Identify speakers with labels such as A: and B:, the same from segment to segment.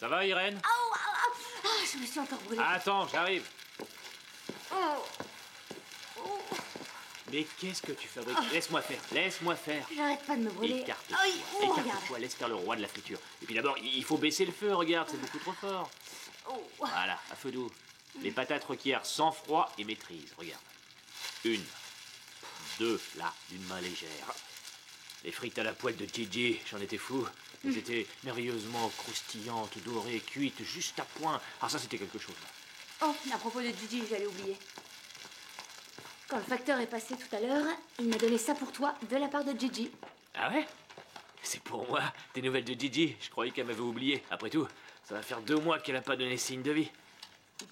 A: Ça va, Irène?
B: Je me suis encore brûlée.
A: Attends, j'arrive.
B: Oh.
A: Mais qu'est-ce que tu fabriques? Laisse-moi faire, laisse-moi faire.
B: J'arrête pas de me brûler.
A: Écarte-toi,
B: Regarde.
A: écarte-toi, laisse faire le roi de la friture. Et puis d'abord, il faut baisser le feu, regarde, c'est beaucoup trop fort. Voilà, à feu doux. Les patates requièrent sang-froid et maîtrise, regarde. 1, 2, là, d'une main légère. Les frites à la poêle de Gigi, j'en étais fou. Elles étaient merveilleusement croustillantes, dorées, cuites, juste à point. Ah, ça, c'était quelque chose.
B: Oh, à propos de Gigi, j'allais oublier. Quand le facteur est passé tout à l'heure, il m'a donné ça pour toi, de la part de Gigi.
A: Ah ouais? C'est pour moi, des nouvelles de Gigi. Je croyais qu'elle m'avait oublié. Après tout, ça va faire 2 mois qu'elle a pas donné signe de vie.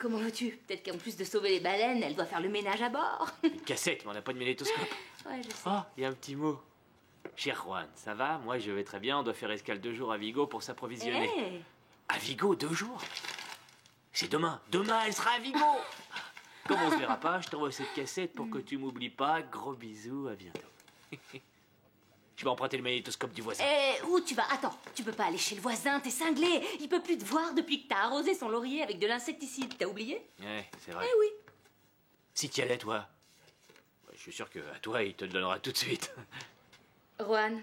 B: Comment veux-tu? Peut-être qu'en plus de sauver les baleines, elle doit faire le ménage à bord.
A: Une cassette, mais on n'a pas de magnétoscope.
B: Ouais, je sais.
A: Ah, il y a un petit mot. Cher Juan, ça va? Moi, je vais très bien. On doit faire escale 2 jours à Vigo pour s'approvisionner.
B: Hey.
A: À Vigo, 2 jours? C'est demain. Demain, elle sera à Vigo. Comme on se verra pas, je t'envoie cette cassette pour que tu m'oublies pas. Gros bisous, à bientôt. Je vais emprunter le magnétoscope du voisin.
B: Où tu vas? Attends, tu peux pas aller chez le voisin, t'es cinglé. Il peut plus te voir depuis que t'as arrosé son laurier avec de l'insecticide. T'as oublié?
A: Ouais, c'est vrai.
B: Eh oui.
A: Si t'y allais, toi, je suis sûr que à toi, il te le donnera tout de suite.
B: Juan,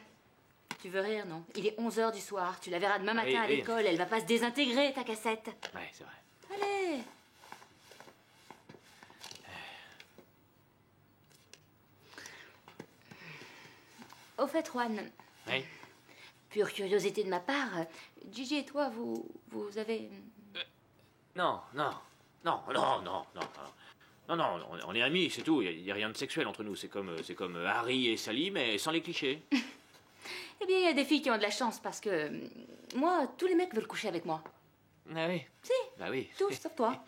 B: tu veux rire, non? Il est 11h du soir. Tu la verras demain matin
A: Oui,
B: à
A: oui.
B: l'école. Elle va pas se désintégrer, ta cassette.
A: Ouais, c'est vrai.
B: Allez. Au fait, Juan,
A: Oui.
B: pure curiosité de ma part, Gigi et toi, vous avez...
A: Non, non, non, non, non, non, non, non, on est amis, c'est tout. Il y a rien de sexuel entre nous. C'est comme Harry et Sally, mais sans les clichés.
B: Eh bien, il y a des filles qui ont de la chance parce que... moi, tous les mecs veulent coucher avec moi.
A: Ah oui.
B: Si,
A: Bah oui.
B: tous, sauf toi.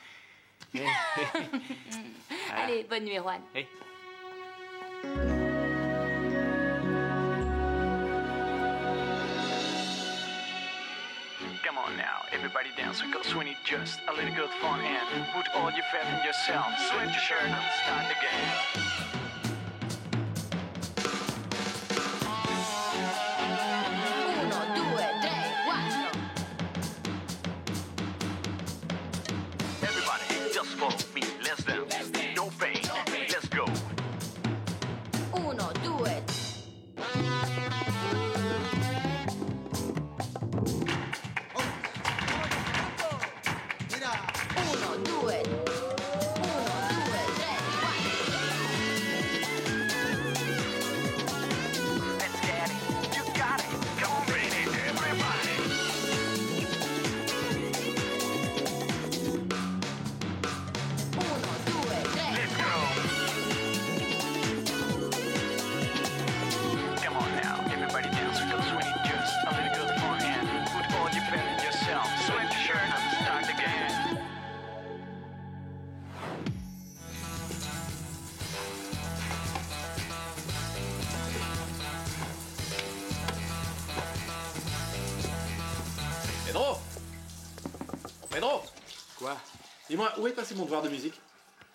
B: Allez, bonne nuit, Juan.
A: Oui.
C: Come on now, everybody dance, cause we need just a little good fun and put all your faith in yourself. Sweat your shirt and start again.
B: Uno, due, tre, quattro.
C: Everybody, just follow me, let's dance. No pain, let's go.
B: Uno, due. Uno, due. Uno, due, tre, quattro.
C: Let's get it, you got it. Come on, baby, everybody.
B: Uno, due, tre.
C: Let's go. Come on now, everybody dance, cause we need just a little good fun and put all your faith in yourself. Sweat your shirt and start again.
D: Pedro! Pedro!
E: Quoi?
D: Dis-moi, où est passé mon devoir de musique?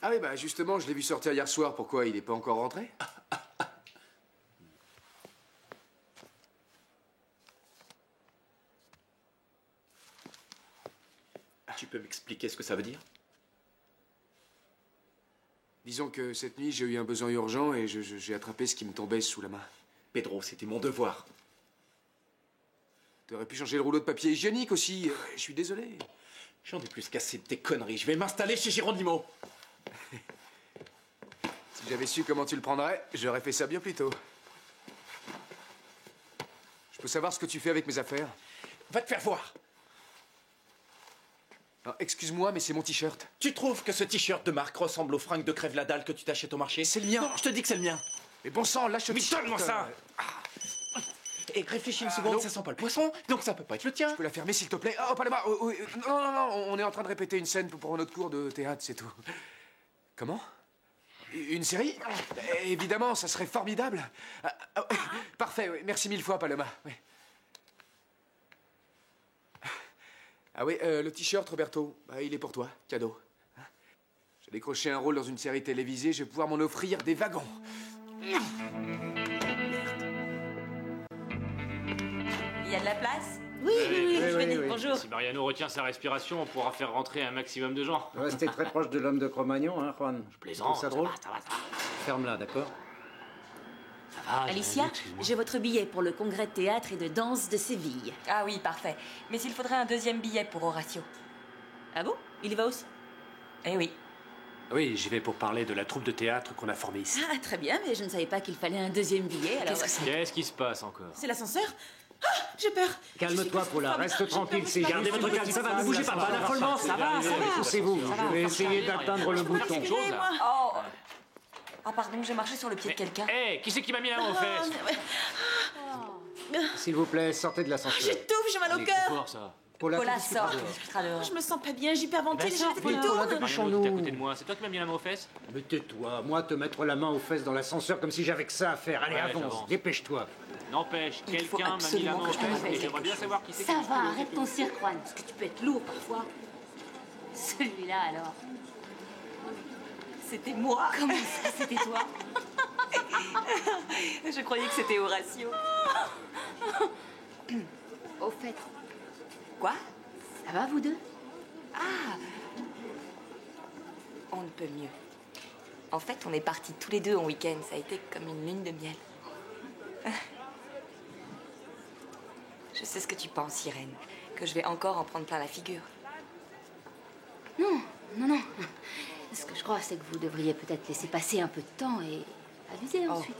E: Ah oui, bah justement, je l'ai vu sortir hier soir. Pourquoi? Il est pas encore rentré?
D: Tu peux m'expliquer ce que ça veut dire?
E: Disons que cette nuit, j'ai eu un besoin urgent et j'ai attrapé ce qui me tombait sous la main.
D: Pedro, c'était mon devoir.
E: T'aurais pu changer le rouleau de papier hygiénique aussi. Je suis désolé.
D: J'en ai plus qu'assez de tes conneries. Je vais m'installer chez Geronimo.
E: Si j'avais su comment tu le prendrais, j'aurais fait ça bien plus tôt. Je peux savoir ce que tu fais avec mes affaires?
D: Va te faire voir.
E: Alors, excuse-moi, mais c'est mon t-shirt.
D: Tu trouves que ce t-shirt de marque ressemble aux fringues de crève la dalle que tu t'achètes au marché?
E: C'est le mien.
D: Non, je te dis que c'est le mien.
E: Mais bon sang, lâche le
D: Mais
E: t-shirt.
D: donne-moi ça. Et réfléchis une seconde,
E: non.
D: ça sent pas le poisson, donc ça peut pas être le tien.
E: Tu peux la fermer, s'il te plaît? Oh, Paloma, non, non, non, on est en train de répéter une scène pour notre cours de théâtre, c'est tout. Comment? Une série? Évidemment, ça serait formidable. Parfait, oui. Merci 1000 fois, Paloma. Oui. Ah oui, le t-shirt, Roberto, il est pour toi, cadeau. J'ai décroché un rôle dans une série télévisée, je vais pouvoir m'en offrir des wagons.
B: Il y a de la place?
F: Oui, venez,
G: oui.
F: bonjour.
A: Si Mariano retient sa respiration, on pourra faire rentrer un maximum de gens.
G: Restez très proche de l'homme de Cro-Magnon, hein, Juan.
A: Je plaisante.
G: Ça drôle?
A: Ça va.
G: Ferme-la, d'accord?
A: Ça va,
F: Alicia,
A: excuse-moi.
F: j'ai votre billet pour le congrès de théâtre et de danse de Séville.
H: Ah oui, parfait. Mais il faudrait un deuxième billet pour Horatio.
F: Ah bon? Il y va aussi?
H: Eh oui.
I: Oui, j'y vais pour parler de la troupe de théâtre qu'on a formée ici.
F: Ah, très bien, mais je ne savais pas qu'il fallait un deuxième billet, alors...
A: Qu'est-ce qui se passe encore?
F: C'est l'ascenseur? Ah, j'ai peur.
G: Calme-toi, Paula, reste tranquille, c'est juste
I: Gardez votre
G: une
I: calme, ça va, ne
G: petite
I: bougez
G: femme,
I: pas, pas d'affolement, ça va.
G: Poussez-vous, je vais essayer d'atteindre le bouton.
F: Excusez-moi.
H: Oh. Ah pardon, j'ai marché sur le pied de quelqu'un.
A: Hé, qui c'est qui m'a mis la main aux fesses?
G: S'il vous plaît, sortez de l'ascenseur.
F: J'étouffe, j'ai mal au
A: Allez,
F: cœur.
A: fort, ça.
G: Paula,
H: Paula,
G: tu discuteras
H: sort,
G: dehors.
H: on discutera dehors.
F: Je me sens pas bien, j'hyperventile, j'ai la tête qui
G: vite,
F: tourne.
G: Paula,
A: Mariano,
G: dépêchons-nous.
A: t'es à côté de moi. C'est toi qui m'as mis la main aux fesses?
G: Mais tais-toi, moi te mettre la main aux fesses dans l'ascenseur comme si j'avais que ça à faire. Allez,
A: Ouais,
G: avance,
A: j'avance.
G: dépêche-toi.
A: N'empêche,
H: Il faut
A: quelqu'un m'a mis la
H: absolument
A: main
H: que
A: aux
H: je t'envoie
A: fesses et
H: quelque
A: j'aimerais bien savoir qui c'est
B: Ça
A: qui
B: va, arrête ton cirque, Juan, parce que tu peux être lourd parfois. Celui-là, alors.
H: C'était moi.
B: Comment ça, c'était toi?
H: Je croyais que c'était Horatio.
B: Au fait,
H: Quoi?
B: ça va, vous deux?
H: On ne peut mieux. En fait, on est partis tous les deux en week-end. Ça a été comme une lune de miel. Je sais ce que tu penses, Irène. Que je vais encore en prendre plein la figure.
B: Non. Ce que je crois, c'est que vous devriez peut-être laisser passer un peu de temps et aviser ensuite.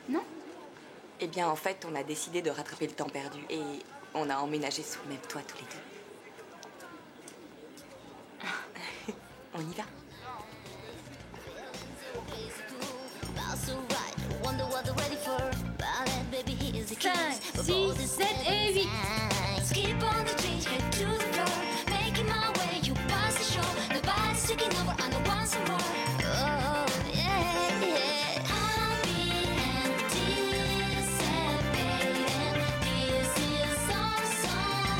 B: Non?
H: Eh bien, en fait, on a décidé de rattraper le temps perdu. Et on a emménagé sous le même toit tous les deux. On y va?
B: 5, 6, 7 et 8.
J: Skip on the change, head to the floor. Making my way, you pass the show. Nobody's taking over, I know want some more. Oh, yeah. I'll be anticipating. This is our song.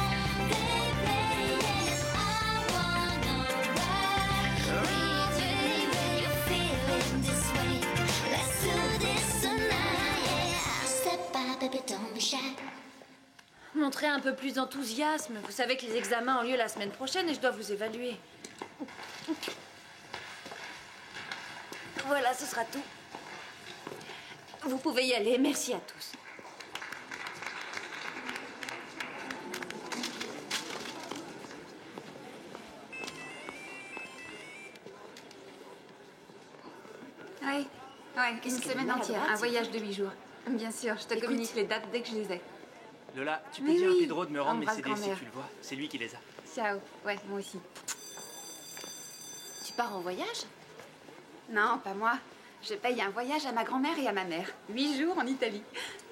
J: They play it. I wanna ride with you. You're feeling this way. Let's do this tonight. Yeah. Step by, baby, don't be shy.
B: Montrez un peu plus d'enthousiasme. Vous savez que les examens ont lieu la semaine prochaine et je dois vous évaluer. Voilà, ce sera tout. Vous pouvez y aller. Merci à tous.
K: Oui, une semaine entière, un voyage de 8 jours. Bien sûr, je te communique les dates dès que je les ai.
I: Lola, tu
K: Mais
I: peux dire
K: oui.
I: à Pedro de me rendre mes
K: Embrasse
I: CD si
K: grand-mère.
I: tu le vois. C'est lui qui les a.
K: Ciao. Ouais, moi aussi.
B: Tu pars en voyage?
K: Non, pas moi. Je paye un voyage à ma grand-mère et à ma mère. 8 jours en Italie.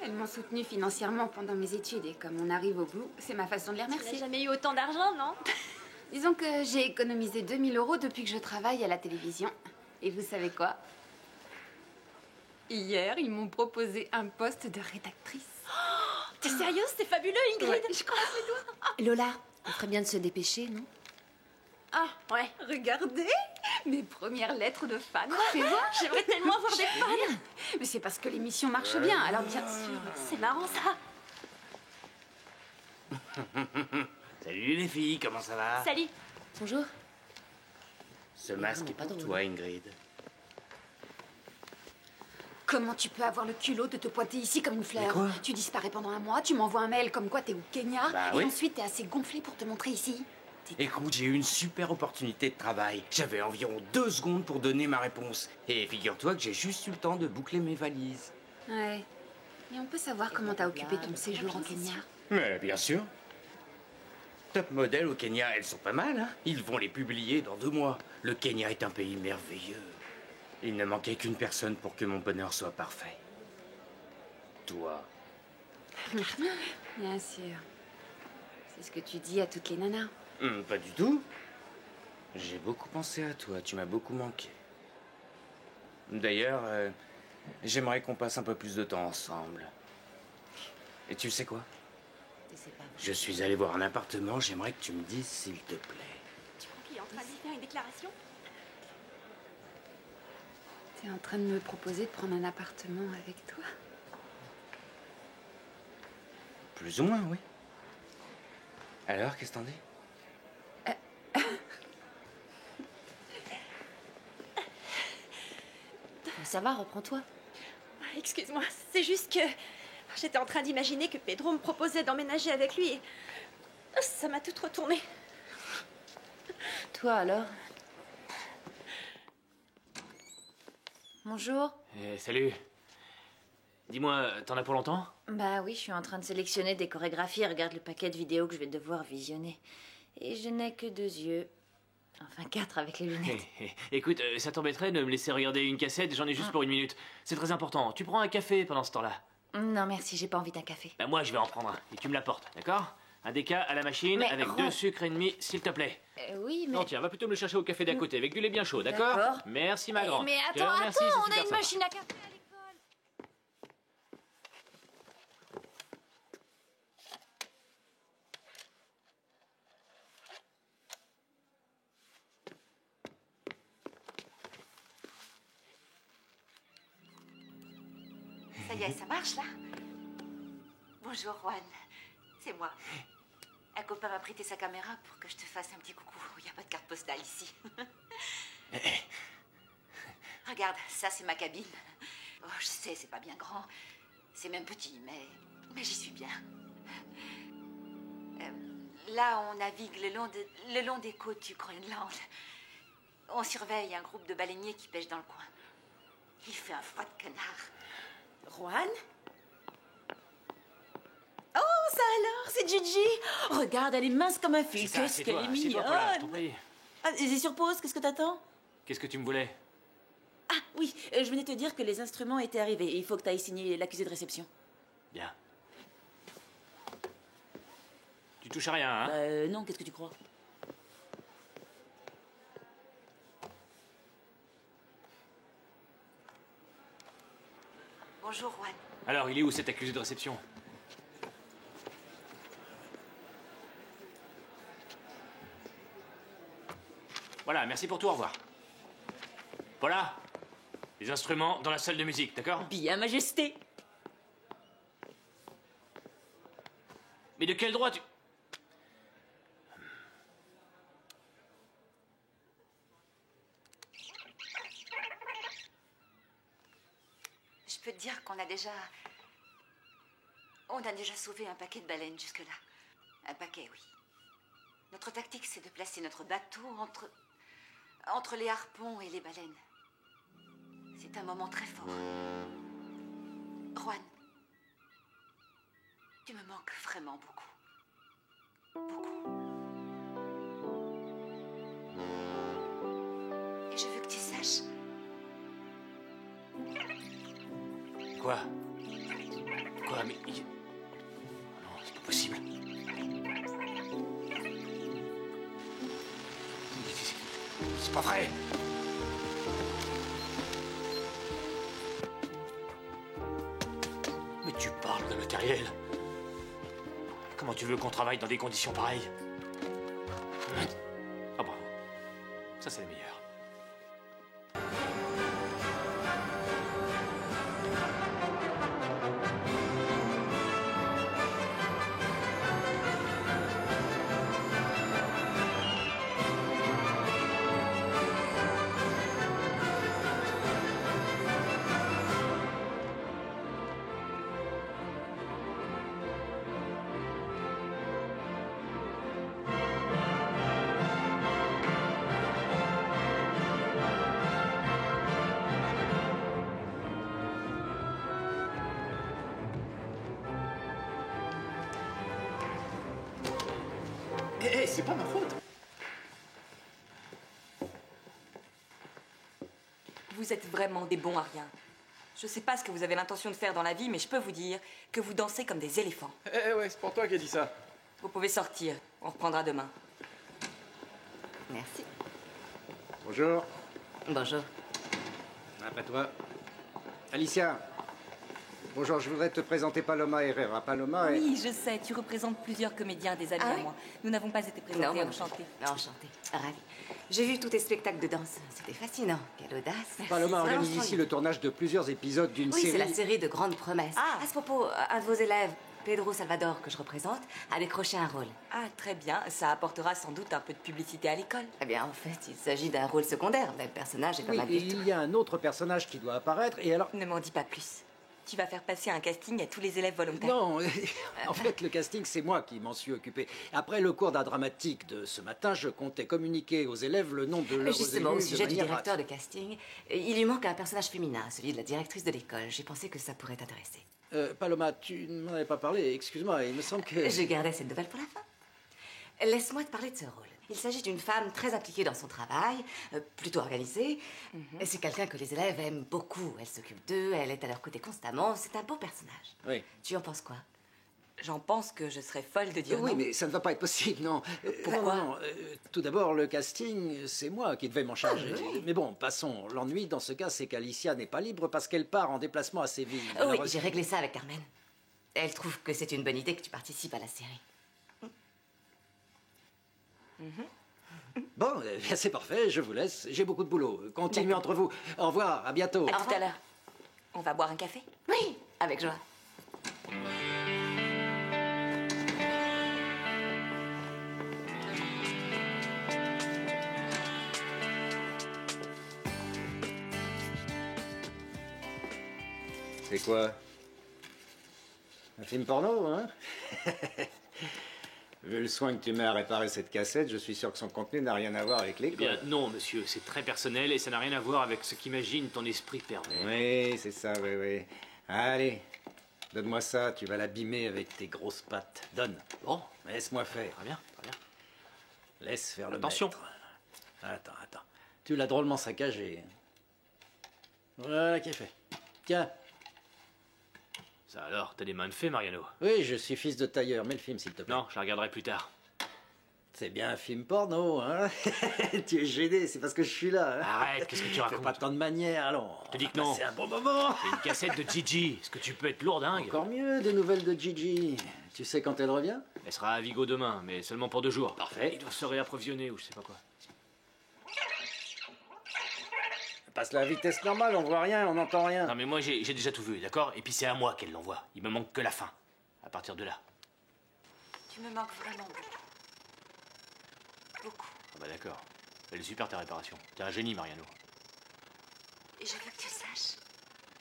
K: Elles m'ont soutenue financièrement pendant mes études et comme on arrive au bout, c'est ma façon de les
B: Tu n'as
K: remercier.
B: jamais eu autant d'argent, non?
K: Disons que j'ai économisé 2000 € depuis que je travaille à la télévision. Et vous savez quoi? Hier, ils m'ont proposé un poste de rédactrice.
B: T'es sérieuse? C'est fabuleux, Ingrid.
K: Ouais, je croise les doigts.
B: Lola, on ferait bien de se dépêcher, non?
K: Ah, ouais. Regardez mes premières lettres de fans. Fais voir.
B: J'aimerais tellement avoir des fans.
K: Mais c'est parce que l'émission marche bien, alors bien sûr.
B: C'est marrant, ça.
L: Salut les filles, comment ça va?
B: Salut. Bonjour.
L: Ce masque est
B: pas
L: pour
B: drôle.
L: toi, Ingrid.
K: Comment tu peux avoir le culot de te pointer ici comme une fleur?
L: Mais quoi?
K: Tu disparais pendant un mois, tu m'envoies un mail comme quoi t'es au Kenya,
L: Bah
K: et
L: oui.
K: ensuite t'es assez gonflé pour te montrer ici.
L: Écoute, j'ai eu une super opportunité de travail. J'avais environ 2 secondes pour donner ma réponse. Et figure-toi que j'ai juste eu le temps de boucler mes valises.
K: Ouais. Et on peut savoir comment t'as occupé ton séjour en Kenya?
L: Mais bien sûr. Top modèle au Kenya, elles sont pas mal, hein? Ils vont les publier dans 2 mois. Le Kenya est un pays merveilleux. Il ne manquait qu'une personne pour que mon bonheur soit parfait. Toi.
K: Bien sûr. C'est ce que tu dis à toutes les nanas.
L: Pas du tout. J'ai beaucoup pensé à toi, tu m'as beaucoup manqué. D'ailleurs, j'aimerais qu'on passe un peu plus de temps ensemble. Et tu sais quoi? Je suis allé voir un appartement, j'aimerais que tu me dises s'il te plaît.
B: Tu crois qu'il est en train de lui faire une déclaration?
K: T'es en train de me proposer de prendre un appartement avec toi?
L: Plus ou moins, oui. Alors, qu'est-ce que t'en dis?
B: Ça va, reprends-toi.
M: Excuse-moi, c'est juste que j'étais en train d'imaginer que Pedro me proposait d'emménager avec lui et ça m'a toute retournée.
B: Toi alors? Bonjour.
A: Salut. Dis-moi, t'en as pour longtemps?
B: Bah oui, je suis en train de sélectionner des chorégraphies. Regarde le paquet de vidéos que je vais devoir visionner. Et je n'ai que 2 yeux. Enfin 4 avec les lunettes.
A: Écoute, ça t'embêterait de me laisser regarder une cassette? J'en ai juste pour 1 minute. C'est très important. Tu prends un café pendant ce temps-là?
B: Non merci, j'ai pas envie d'un café.
A: Bah moi, je vais en prendre un. Et tu me l'apportes, d'accord? Un déca à la machine
B: Mais
A: avec 2 sucres et demi, s'il te plaît.
B: Oui, mais...
A: Non, tiens, va plutôt me le chercher au café d'à côté avec du lait bien chaud, d'accord?
B: D'accord.
A: Merci, ma grande.
B: Mais
A: Je te
B: attends,
A: remercie, c'est
B: on
A: super
B: a une
A: sympa.
B: machine à café à l'école.
N: Ça y est, ça marche là? Bonjour Juan, c'est moi. Un copain m'a prêté sa caméra pour que je te fasse un petit coucou. Il n'y a pas de carte postale ici. Regarde, ça c'est ma cabine. Oh, je sais, c'est pas bien grand. C'est même petit, mais j'y suis bien. Là, on navigue le long des côtes du Groenland. On surveille un groupe de baleiniers qui pêchent dans le coin. Il fait un froid de canard.
F: Juan? Oh, ça alors, c'est Gigi. Regarde, elle est mince comme un fil. Qu'est-ce qu'elle est mignonne. Ah, et sur pause, qu'est-ce que t'attends?
A: Qu'est-ce que tu me voulais?
F: Ah oui, je venais te dire que les instruments étaient arrivés. Il faut que tu ailles signer l'accusé de réception.
A: Bien. Tu touches à rien, hein?
F: Non, qu'est-ce que tu crois?
N: Bonjour Juan.
A: Alors, il est où cet accusé de réception? Voilà, merci pour tout, au revoir. Voilà. Les instruments dans la salle de musique, d'accord?
F: Bien, Majesté.
A: Mais de quel droit tu...
N: Je peux te dire qu'on a déjà... On a déjà sauvé un paquet de baleines jusque-là. Un paquet, oui. Notre tactique, c'est de placer notre bateau entre les harpons et les baleines. C'est un moment très fort. Juan, tu me manques vraiment beaucoup. Beaucoup. Et je veux que tu saches...
A: Quoi? Quoi? Mais... Non, c'est pas possible. C'est pas vrai! Mais tu parles de matériel. Comment tu veux qu'on travaille dans des conditions pareilles? Ah bravo. Ça, c'est le meilleur.
D: Hé, c'est pas ma faute.
H: Vous êtes vraiment des bons à rien. Je sais pas ce que vous avez l'intention de faire dans la vie, mais je peux vous dire que vous dansez comme des éléphants.
D: Eh ouais, c'est pour toi qui a dit ça.
H: Vous pouvez sortir. On reprendra demain.
N: Merci.
G: Bonjour.
N: Bonjour.
G: Après toi. Alicia. Bonjour, je voudrais te présenter Paloma Herrera. Paloma est...
H: Oui, je sais, tu représentes plusieurs comédiens, des amis
N: Ah
H: à
N: oui?
H: moi. Nous n'avons pas été présentés,
N: Non,
H: enchantés.
N: Enchantée. Ravie. J'ai vu tous tes spectacles de danse. C'était fascinant. Quelle audace.
G: Paloma
N: Merci.
G: organise ici le tournage de plusieurs épisodes d'une
N: Oui,
G: série...
N: c'est la série de grandes promesses. À ce propos, un de vos élèves,
H: Pedro Salvador, que je représente, a décroché un rôle.
N: Ah, très bien. Ça apportera sans doute un peu de publicité à l'école.
H: Eh bien, en fait, il s'agit d'un rôle secondaire, mais le personnage est pas
G: Oui,
H: mal
G: et
H: du tout.
G: il y a un autre personnage qui doit apparaître, et alors...
N: Ne m'en dis pas plus. Tu vas faire passer un casting à tous les élèves volontaires.
G: Non, en fait, le casting, c'est moi qui m'en suis occupé. Après le cours d'art dramatique de ce matin, je comptais communiquer aux élèves le nom de leurs
H: Justement, au
G: élus de
H: sujet du
G: manière
H: directeur de casting, il lui manque un personnage féminin, celui de la directrice de l'école. J'ai pensé que ça pourrait t'intéresser.
G: Paloma, tu ne m'en avais pas parlé, excuse-moi, il me semble que...
H: Je gardais cette nouvelle pour la fin. Laisse-moi te parler de ce rôle. Il s'agit d'une femme très impliquée dans son travail, plutôt organisée. Et c'est quelqu'un que les élèves aiment beaucoup. Elle s'occupe d'eux, elle est à leur côté constamment. C'est un beau personnage.
G: Oui.
H: Tu en penses quoi?
N: J'en pense que je serais folle de dire
G: Oui,
N: non.
G: mais ça ne va pas être possible, non.
H: Pourquoi?
G: Non, tout d'abord, le casting, c'est moi qui devais m'en charger.
H: oui.
G: Mais bon, passons. L'ennui, dans ce cas, c'est qu'Alicia n'est pas libre parce qu'elle part en déplacement à Séville.
H: Oui,
G: Malheureusement-
H: j'ai réglé ça avec Carmen. Elle trouve que c'est une bonne idée que tu participes à la série.
G: Bon, bien, c'est parfait, je vous laisse. J'ai beaucoup de boulot. Continuez entre vous. Au revoir, à bientôt.
N: À tout à l'heure. On va boire un café?
H: Oui, avec joie.
G: C'est quoi? Un film porno, hein? Vu le soin que tu mets à réparer cette cassette, je suis sûr que son contenu n'a rien à voir avec
A: Eh
G: l'école.
A: bien, non, monsieur, c'est très personnel et ça n'a rien à voir avec ce qu'imagine ton esprit pervers.
G: Oui, c'est ça, oui, oui. Allez, donne-moi ça, tu vas l'abîmer avec tes grosses pattes. Donne.
A: Bon,
G: Laisse-moi faire.
A: très bien, très bien.
G: Laisse faire le
A: Attention.
G: maître. Attends. Tu l'as drôlement saccagé. Voilà qui est fait. Tiens.
A: Ça alors, t'as des mains de fée, Mariano?
G: Oui, je suis fils de tailleur. Mets le film, s'il te plaît.
A: Non, je la regarderai plus tard.
G: C'est bien un film porno, hein? Tu es gêné, c'est parce que je suis là. Hein?
A: Arrête, qu'est-ce que tu
G: Fais
A: racontes?
G: pas tant de manières, alors.
A: Je te dis que non.
G: C'est un bon moment.
A: C'est une cassette de Gigi. Est-ce que tu peux être lourdingue?
G: Encore mieux, des nouvelles de Gigi. Tu sais quand elle revient?
A: Elle sera à Vigo demain, mais seulement pour 2 jours.
G: Parfait.
A: Ils doivent se réapprovisionner ou je sais pas quoi.
G: Passe la vitesse normale, on voit rien, on n'entend rien.
A: Non mais moi j'ai déjà tout vu, d'accord? Et puis c'est à moi qu'elle l'envoie. Il me manque que la fin. À partir de là.
N: Tu me manques vraiment beaucoup. Beaucoup.
A: Ah bah d'accord. Elle est super ta réparation. T'es un génie, Mariano.
N: Et je veux que tu saches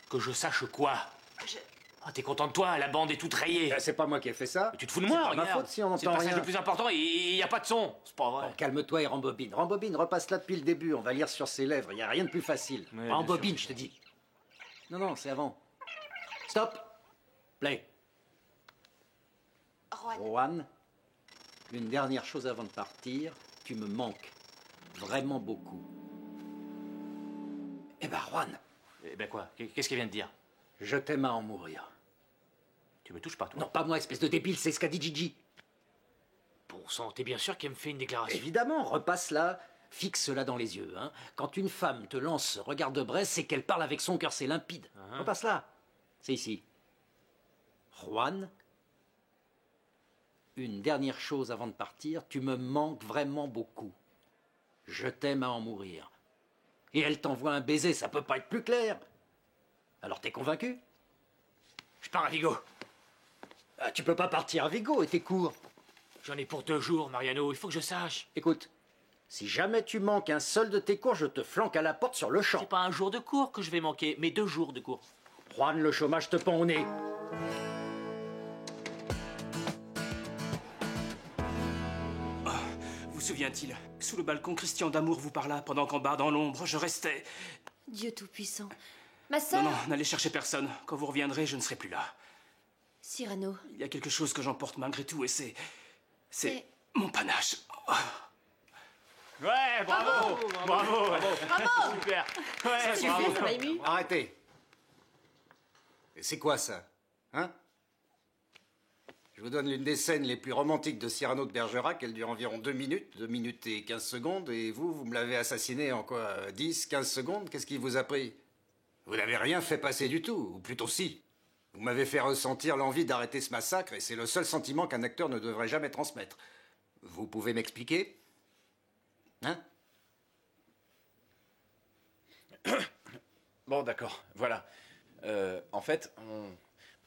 A: Que je sache quoi?
N: que je...
A: Ah, t'es content de toi? La bande est toute rayée.
G: C'est pas moi qui ai fait ça.
A: Mais tu te fous de moi,
G: C'est pas ma
A: regarde.
G: faute si on
A: C'est le
G: n'entend
A: passage
G: rien.
A: le plus important et il y a pas de son. C'est pas vrai.
G: Bon, calme-toi et rembobine. Rembobine, repasse là depuis le début. On va lire sur ses lèvres. Il n'y a rien de plus facile.
A: Ouais, bien
G: Rembobine,
A: sûr.
G: je te dis. Non, c'est avant. Stop. Play. Juan, une dernière chose avant de partir. Tu me manques. Vraiment beaucoup. Eh ben, Juan,
A: Eh ben quoi? Qu'est-ce qu'elle vient de dire?
G: je t'aime à en mourir.
A: Tu me touches pas, toi?
G: Non, pas moi, espèce de débile, c'est ce qu'a dit Gigi.
A: Bon sang, t'es bien sûr qu'elle me fait une déclaration?
G: Évidemment, repasse là, fixe-la dans les yeux. Hein. Quand une femme te lance ce regard de braise, c'est qu'elle parle avec son cœur, c'est limpide. Repasse là. C'est ici. Juan, une dernière chose avant de partir, tu me manques vraiment beaucoup. Je t'aime à en mourir. Et elle t'envoie un baiser, ça peut pas être plus clair. Alors t'es convaincu?
A: Je pars à Vigo.
G: Ah, tu peux pas partir à Vigo et t'es court.
A: J'en ai pour 2 jours, Mariano. Il faut que je sache.
G: Écoute, si jamais tu manques un seul de tes cours, je te flanque à la porte sur le champ.
A: C'est pas un jour de cours que je vais manquer, mais 2 jours de cours.
G: Juan, le chômage te pend au nez.
O: Vous souvient-il, sous le balcon, Christian d'Amour vous parla pendant qu'en bas, dans l'ombre, je restais.
B: Dieu Tout-Puissant. Ma sœur.
O: Non, n'allez chercher personne. Quand vous reviendrez, je ne serai plus là.
B: Cyrano.
O: Il y a quelque chose que j'emporte malgré tout et c'est
B: C'est
O: mon panache.
A: Ouais, bravo. Bravo.
B: Bravo.
A: Super. Ouais,
B: C'est
A: bravo.
B: super, ça m'a ému.
G: Arrêtez. Et c'est quoi ça? Hein? Je vous donne l'une des scènes les plus romantiques de Cyrano de Bergerac. Elle dure environ 2 minutes, 2 minutes et 15 secondes. Et vous me l'avez assassiné en quoi? 10, 15 secondes? Qu'est-ce qui vous a pris? Vous n'avez rien fait passer du tout, ou plutôt si. Vous m'avez fait ressentir l'envie d'arrêter ce massacre, et c'est le seul sentiment qu'un acteur ne devrait jamais transmettre. Vous pouvez m'expliquer? Hein?
D: Bon, d'accord, voilà. En fait,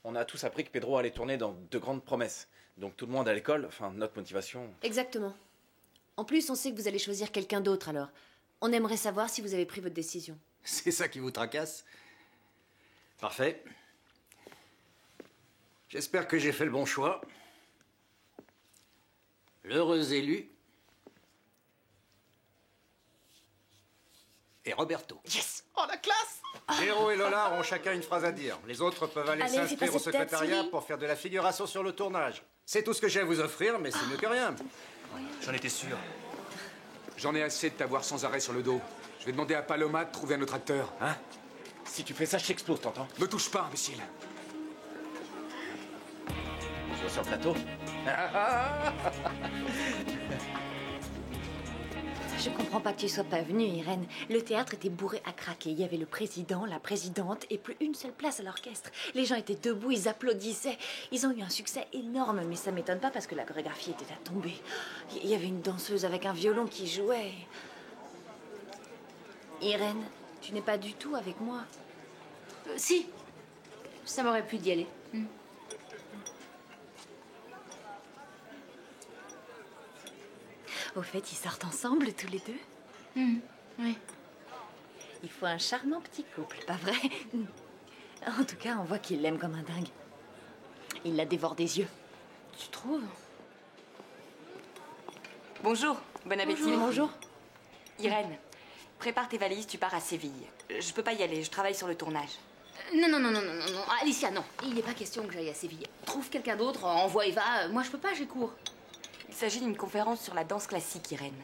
D: On a tous appris que Pedro allait tourner dans De Grandes Promesses. Donc tout le monde à l'école, enfin, notre motivation...
P: Exactement. En plus, on sait que vous allez choisir quelqu'un d'autre, alors. On aimerait savoir si vous avez pris votre décision.
G: C'est ça qui vous tracasse? Parfait. J'espère que j'ai fait le bon choix. L'heureux élu est Roberto.
H: Yes! Oh, la classe!
G: Géraud et Lola auront chacun une phrase à dire. Les autres peuvent aller
P: Allez, fais
G: s'inscrire
P: pas
G: au
P: cette tête,
G: secrétariat
P: Sylvie.
G: pour faire de la figuration sur le tournage. C'est tout ce que j'ai à vous offrir, mais c'est mieux que rien.
O: J'en étais sûr.
E: J'en ai assez de t'avoir sans arrêt sur le dos. Je vais demander à Paloma de trouver un autre acteur, hein?
D: Si tu fais ça, je t'explose, t'entends?
E: Ne touche pas, imbécile.
D: Je vais sur le plateau.
P: Je comprends pas que tu sois pas venue, Irène. Le théâtre était bourré à craquer. Il y avait le président, la présidente et plus une seule place à l'orchestre. Les gens étaient debout, ils applaudissaient. Ils ont eu un succès énorme, mais ça m'étonne pas parce que la chorégraphie était à tomber. Il y avait une danseuse avec un violon qui jouait. Irène, tu n'es pas du tout avec moi.
B: Si. Ça m'aurait plu d'y aller.
P: Au fait, ils sortent ensemble tous les deux.
B: Oui.
P: Il faut un charmant petit couple, pas vrai? En tout cas, on voit qu'il l'aime comme un dingue. Il la dévore des yeux.
B: Tu trouves?
H: Bonjour, bon appétit.
P: Bonjour.
H: Irène, prépare tes valises, tu pars à Séville. Je peux pas y aller, je travaille sur le tournage.
B: Non. Alicia, non. Il n'est pas question que j'aille à Séville. Trouve quelqu'un d'autre, envoie Eva. Moi, je peux pas, j'ai cours.
H: Il s'agit d'une conférence sur la danse classique, Irène.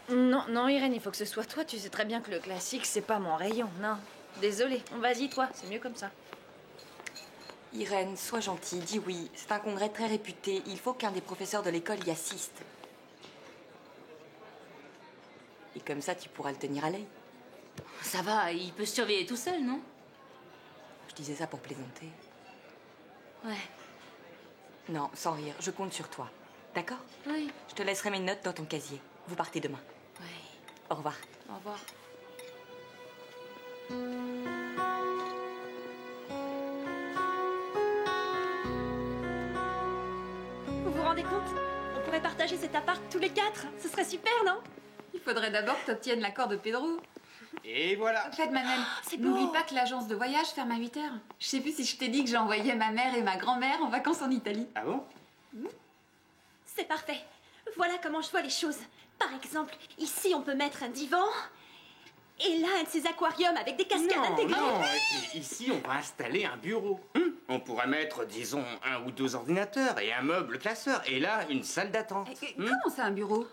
P: Non, Irène, il faut que ce soit toi. Tu sais très bien que le classique, c'est pas mon rayon. Non, désolée. Vas-y, toi, c'est mieux comme ça.
H: Irène, sois gentille, dis oui. C'est un congrès très réputé. Il faut qu'un des professeurs de l'école y assiste. Et comme ça, tu pourras le tenir à l'œil.
B: Ça va, il peut se surveiller tout seul, non?
H: Je disais ça pour plaisanter.
B: Ouais.
H: Non, sans rire, je compte sur toi. D'accord?
B: Oui.
H: Je te laisserai mes notes dans ton casier. Vous partez demain.
B: Oui.
H: Au revoir.
B: Au revoir.
M: Vous vous rendez compte? On pourrait partager cet appart tous les quatre. Ce serait super, non?
K: Il faudrait d'abord que tu obtiennes l'accord de Pedro.
L: Et voilà.
K: En fait, Manuel, n'oublie pas que l'agence de voyage ferme à 8h. Je sais plus si je t'ai dit que j'envoyais ma mère et ma grand-mère en vacances en Italie.
L: Ah bon?
M: C'est parfait. Voilà comment je vois les choses. Par exemple, ici, on peut mettre un divan. Et là, un de ces aquariums avec des cascades intégrées.
L: Non, ici on va installer un bureau. On pourrait mettre, disons, 1 ou 2 ordinateurs et un meuble classeur. Et là, une salle d'attente.
K: Comment ça, un bureau?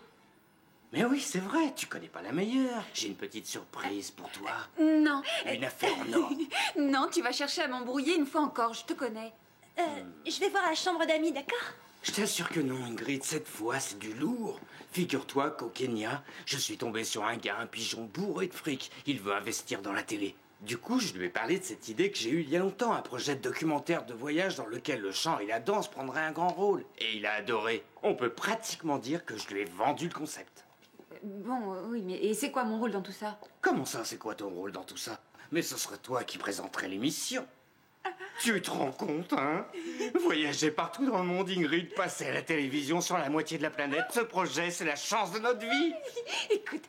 L: Mais oui, c'est vrai, tu connais pas la meilleure. J'ai une petite surprise pour toi.
K: Non.
L: Une affaire en or.
K: Non, tu vas chercher à m'embrouiller une fois encore, je te connais.
M: Je vais voir la chambre d'amis, d'accord?
L: Je t'assure que non, Ingrid, cette fois, c'est du lourd. Figure-toi qu'au Kenya, je suis tombé sur un gars, un pigeon bourré de fric. Il veut investir dans la télé. Du coup, je lui ai parlé de cette idée que j'ai eue il y a longtemps, un projet de documentaire de voyage dans lequel le chant et la danse prendraient un grand rôle. Et il a adoré. On peut pratiquement dire que je lui ai vendu le concept.
K: Bon, oui, mais et c'est quoi mon rôle dans tout ça?
L: Comment ça, c'est quoi ton rôle dans tout ça? Mais ce serait toi qui présenterais l'émission. Tu te rends compte, hein? Voyager partout dans le monde, Ingrid, passer à la télévision sur la moitié de la planète, ce projet, c'est la chance de notre vie.
K: Écoute,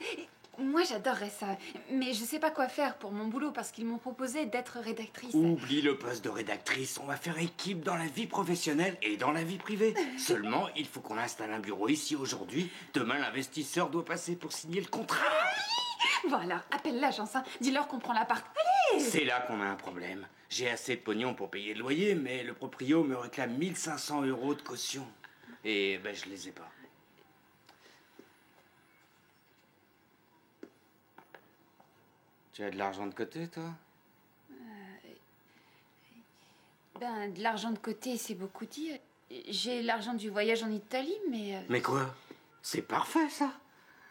K: moi j'adorerais ça, mais je sais pas quoi faire pour mon boulot parce qu'ils m'ont proposé d'être rédactrice.
L: Oublie le poste de rédactrice, on va faire équipe dans la vie professionnelle et dans la vie privée. Seulement, il faut qu'on installe un bureau ici aujourd'hui. Demain, l'investisseur doit passer pour signer le contrat.
K: Bon alors, appelle l'agence, hein. Dis-leur qu'on prend l'appart. Allez!
L: C'est là qu'on a un problème. J'ai assez de pognon pour payer le loyer, mais le proprio me réclame 1500 € de caution. Et ben, je les ai pas. Tu as de l'argent de côté, toi?
K: Ben, de l'argent de côté, c'est beaucoup dire. J'ai l'argent du voyage en Italie, mais...
L: Mais quoi? C'est parfait, ça.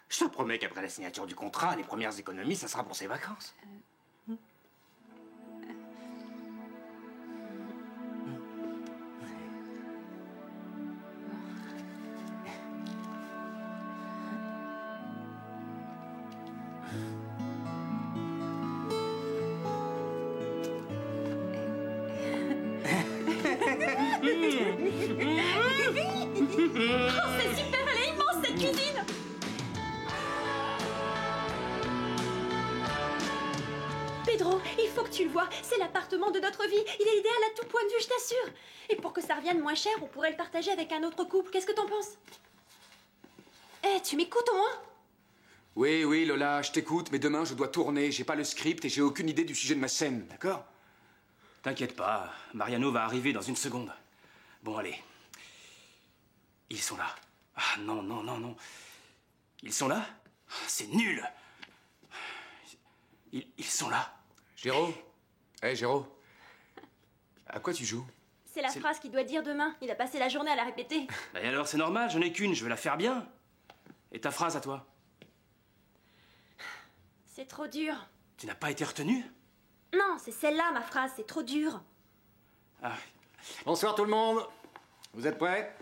L: Je te promets qu'après la signature du contrat, les premières économies, ça sera pour ses vacances.
M: Oh, c'est super, elle est immense cette cuisine. Pedro, il faut que tu le vois, c'est l'appartement de notre vie. Il est idéal à tout point de vue, je t'assure. Et pour que ça revienne moins cher, on pourrait le partager avec un autre couple. Qu'est-ce que t'en penses? Eh, tu m'écoutes au moins?
E: Oui, oui, Lola, je t'écoute, mais demain je dois tourner. J'ai pas le script et j'ai aucune idée du sujet de ma scène, d'accord?
O: T'inquiète pas, Mariano va arriver dans une seconde. Bon, allez. Ils sont là. Ah non, non, non, non. Ils sont là? C'est nul. Ils sont là.
E: Géraud? Géraud. À quoi tu joues?
M: C'est la phrase qu'il doit dire demain. Il a passé la journée à la répéter.
O: Bah et alors, c'est normal, j'en ai qu'une, je vais la faire bien. Et ta phrase à toi?
M: C'est trop dur.
O: Tu n'as pas été retenu?
M: Non, c'est celle-là ma phrase, c'est trop dur.
O: Ah.
G: Bonsoir tout le monde. Vous êtes prêts?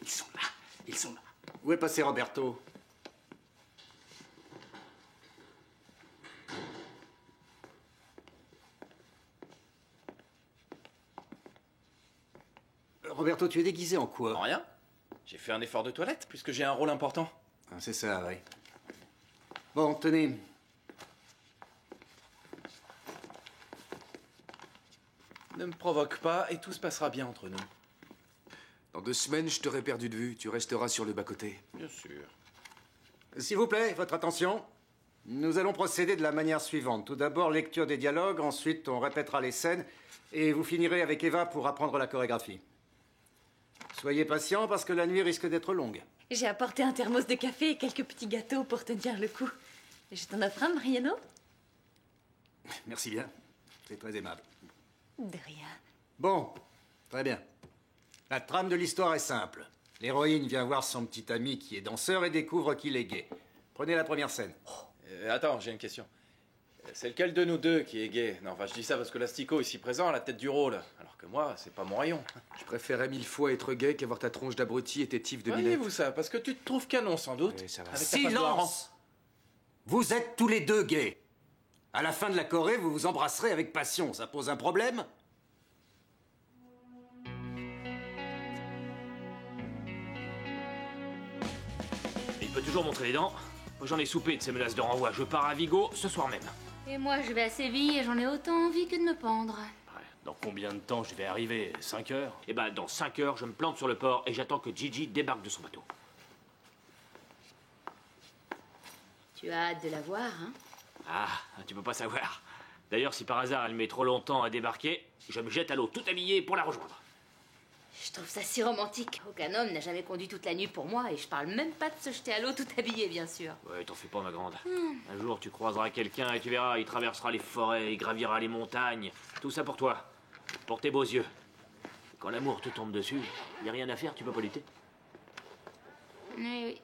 O: Ils sont là, ils sont là.
G: Où est passé Roberto? Roberto, tu es déguisé en quoi?
D: En rien. J'ai fait un effort de toilette puisque j'ai un rôle important.
G: Ah, c'est ça, oui. Bon, tenez.
D: Ne me provoque pas et tout se passera bien entre nous.
E: Dans 2 semaines, je t'aurai perdu de vue. Tu resteras sur le bas-côté.
D: Bien sûr.
G: S'il vous plaît, votre attention. Nous allons procéder de la manière suivante. Tout d'abord, lecture des dialogues, ensuite on répétera les scènes, et vous finirez avec Eva pour apprendre la chorégraphie. Soyez patient parce que la nuit risque d'être longue.
P: J'ai apporté un thermos de café et quelques petits gâteaux pour tenir le coup. Je t'en offre un, Mariano?
G: Merci bien. C'est très aimable.
P: De rien.
G: Bon, très bien. La trame de l'histoire est simple. L'héroïne vient voir son petit ami qui est danseur et découvre qu'il est gay. Prenez la première scène.
D: Attends, j'ai une question. C'est lequel de nous deux qui est gay? Non, enfin, je dis ça parce que l'Astico ici présent a la tête du rôle. Alors que moi, c'est pas mon rayon.
E: Je préférerais 1000 fois être gay qu'avoir ta tronche d'abruti et tes tifs de
D: Voyez
E: minette.
D: vous ça, parce que tu te trouves canon sans doute.
E: Oui, ça va.
D: Avec ta face de hareng.
G: Silence! Vous êtes tous les deux gays. À la fin de la choré, vous vous embrasserez avec passion. Ça pose un problème?
A: Il peut toujours montrer les dents. J'en ai soupé de ces menaces de renvoi. Je pars à Vigo ce soir même.
B: Et moi, je vais à Séville et j'en ai autant envie que de me pendre.
O: Dans combien de temps je vais arriver? 5 heures?
A: Eh ben, dans 5 heures, je me plante sur le port et j'attends que Gigi débarque de son bateau.
B: Tu as hâte de la voir, hein?
A: Ah, tu peux pas savoir. D'ailleurs, si par hasard elle met trop longtemps à débarquer, je me jette à l'eau tout habillé pour la rejoindre.
B: Je trouve ça si romantique. Aucun homme n'a jamais conduit toute la nuit pour moi et je parle même pas de se jeter à l'eau tout habillé, bien sûr.
A: Ouais, t'en fais pas, ma grande. Un jour, tu croiseras quelqu'un et tu verras, il traversera les forêts, il gravira les montagnes. Tout ça pour toi. Pour tes beaux yeux. Quand l'amour te tombe dessus, y a rien à faire, tu peux pas lutter.
B: Oui, oui.